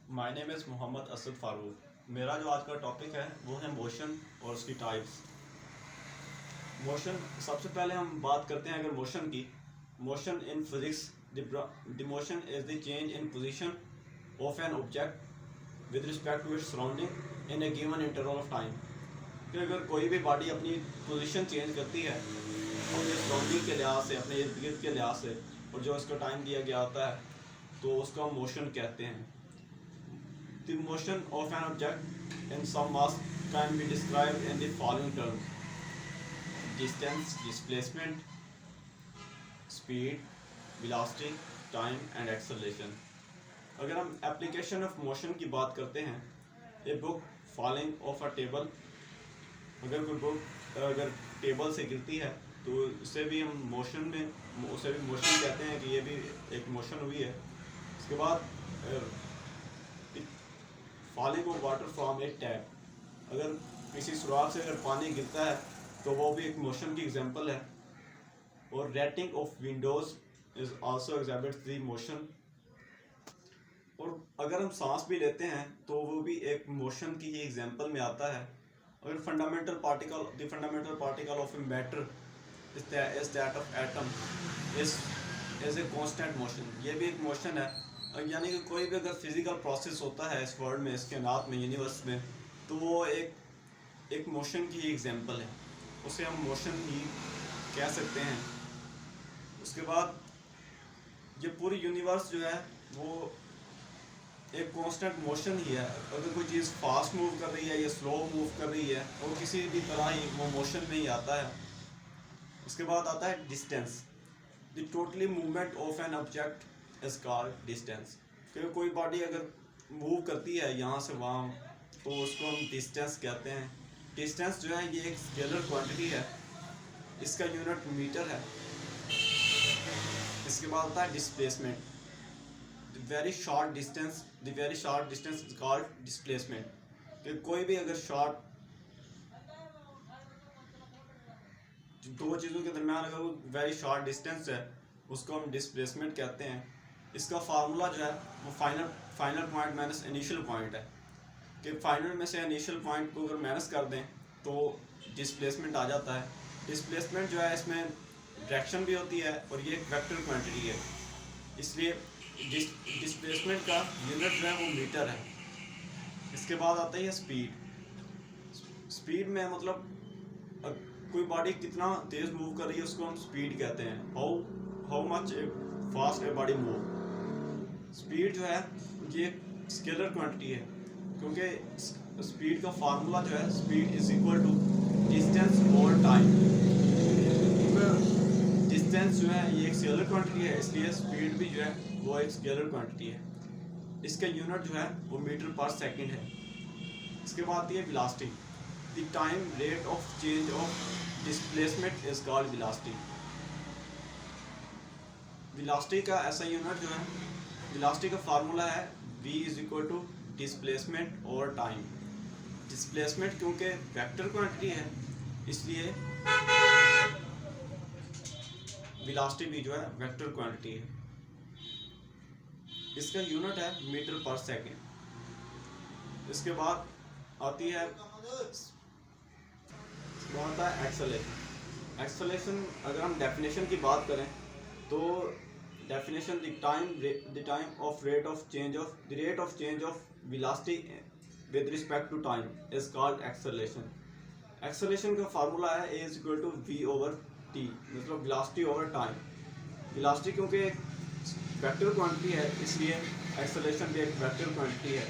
My name is Mohammad Asad Farooq. मेरा जो आज का टॉपिक है वो है मोशन और उसकी टाइप्स। मोशन, सबसे पहले हम बात करते हैं अगर मोशन की। Motion in physics, the motion is the change in position of an object with respect to its surrounding in a given interval of time. कि अगर कोई भी बॉडी अपनी पोजीशन चेंज करती है अपने सराउंडिंग के लिहाज से, अपने इर्द गिर्द के लिहाज से, और जो उसका टाइम दिया गया होता है, तो उसको हम मोशन कहते हैं। The motion of an object in some mass can be described in the following terms: distance, displacement, speed, velocity, time and acceleration. अगर हम application of motion की बात करते हैं, a book falling off a table, अगर कोई book अगर table से गिरती है तो उसे भी हम मोशन में उसे भी मोशन कहते हैं कि ये भी एक मोशन हुई है। उसके बाद falling of water from A tap, अगर किसी सुराख से अगर पानी गिरता है तो वो भी एक मोशन की एग्जांपल है। और rating of Windows is also exhibits the motion. और अगर हम सांस भी लेते हैं तो वो भी एक मोशन की ही एग्जांपल में आता है। अगर fundamental particle of a matter is that of atom is a constant motion, ये भी एक मोशन है। यानी कि कोई भी अगर फिजिकल प्रोसेस होता है इस वर्ल्ड में, इसके नात में, यूनिवर्स में, तो वो एक मोशन की ही एग्जांपल है, उसे हम मोशन ही कह सकते हैं। उसके बाद ये पूरी यूनिवर्स जो है वो एक कांस्टेंट मोशन ही है। अगर कोई चीज़ फास्ट मूव कर रही है या स्लो मूव कर रही है, और किसी भी तरह ही वो मोशन में ही आता है। उसके बाद आता है distance. The totally movement of an object is called distance. क्योंकि कोई बॉडी अगर मूव करती है यहाँ से वहाँ, तो उसको हम डिस्टेंस कहते हैं। डिस्टेंस जो है ये एक स्केलर क्वांटिटी है, इसका यूनिट मीटर है। इसके बाद आता है displacement. The very short distance is called displacement. कि कोई भी अगर शॉर्ट दो चीज़ों के दरमियान अगर वो वेरी शॉर्ट डिस्टेंस है, उसको हम डिस्प्लेसमेंट कहते हैं। इसका फार्मूला जो है वो final point minus initial point है, कि फाइनल में से इनिशियल पॉइंट को अगर माइनस कर दें तो डिस्प्लेसमेंट आ जाता है। डिस्प्लेसमेंट जो है इसमें डायरेक्शन भी होती है और ये एक वेक्टर क्वांटिटी है, इसलिए डिस्प्लेसमेंट का यूनिट जो है वो मीटर है। इसके बाद आता है स्पीड। स्पीड में मतलब कोई बॉडी कितना तेज़ मूव कर रही है उसको हम स्पीड कहते हैं। How much fast a body move. Speed जो है ये स्केलर क्वांटिटी है, क्योंकि स्पीड का फार्मूला जो है speed is equal to distance over time. Distance जो है ये एक स्केलर क्वांटिटी है, इसलिए स्पीड भी जो है वो एक स्केलर क्वांटिटी है। इसका यूनिट जो है वो मीटर पर सेकंड है। इसके बाद आती है velocity. The time rate of change of displacement is called velocity. Velocity का ऐसा यूनिट जो है, वेलोसिटी का फार्मूला है v is equal to displacement और टाइम। डिस्प्लेसमेंट क्योंकि वेक्टर क्वांटिटी है, इसलिए वेलोसिटी भी जो है वेक्टर क्वांटिटी है। इसका यूनिट है मीटर पर सेकंड। इसके बाद आती है एक्सेलरेशन। एक्सेलरेशन अगर हम डेफिनेशन की बात करें तो definition the time of rate of change of velocity with respect to time is called acceleration. Acceleration का फार्मूला है a is equal to v over t, मतलब वेलोसिटी ओवर टाइम। वेलोसिटी क्योंकि एक वेक्टर क्वांटिटी है, इसलिए acceleration भी एक vector quantity है।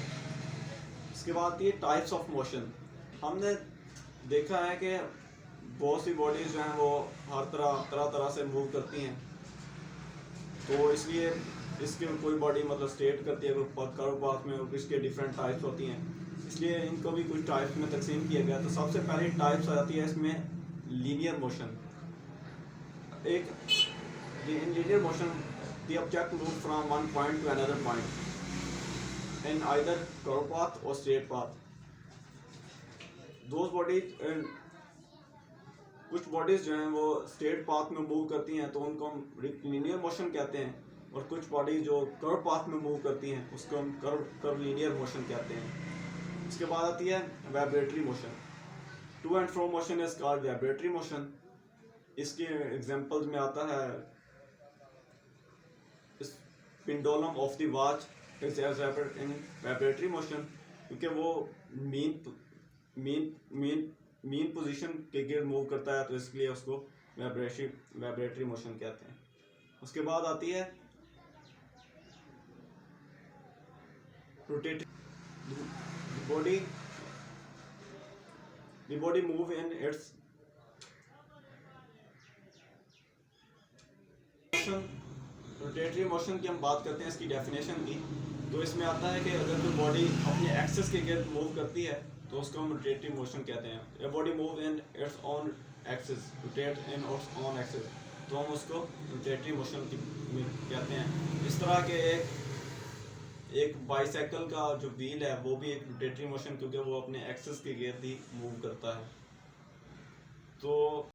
इसके बाद आती है टाइप्स ऑफ मोशन। हमने देखा है कि बहुत सी बॉडीज़ जो हैं वो हर तरह से मूव करती हैं, तो इसलिए इसके कोई बॉडी मतलब स्ट्रेट करती है, कर्व पाथ में, और इसके डिफरेंट टाइप्स होती हैं, इसलिए इनको भी कुछ टाइप्स में तकसीम किया गया। तो सबसे पहले टाइप्स आती है इसमें लीनियर मोशन। एक in linear motion the object move from one point to another point in either curve path और स्ट्रेट पाथ। दोज बॉडीज, कुछ बॉडीज़ जो हैं वो स्ट्रेट पाथ में मूव करती हैं तो उनको हम लीनियर मोशन कहते हैं, और कुछ बॉडी जो कर्व पाथ में मूव करती हैं उसको हम कर्वलिनियर मोशन कहते हैं। उसके बाद आती है vibratory motion. To and fro motion is called vibratory motion. इसके एग्जांपल्स में आता है pendulum of the watch is in vibratory motion, क्योंकि वो मीन पोजीशन के गिर्द मूव करता है, तो इसलिए उसको वाइब्रेटरी मोशन कहते हैं। उसके बाद आती है rotating. the body move in its rotatory motion की हम बात करते हैं इसकी डेफिनेशन की, तो इसमें आता है कि अगर कोई बॉडी अपने एक्सिस के गिर्द मूव करती है तो उसको हम रोटेटरी मोशन कहते हैं। A body move in its own axis, rotate in its own axis, तो हम उसको रोटेटरी मोशन कहते हैं। इस तरह के एक बाईसाइकिल का जो व्हील है वो भी एक रोटेटरी मोशन, क्योंकि वो अपने एक्सिस के गिर्द ही मूव करता है। तो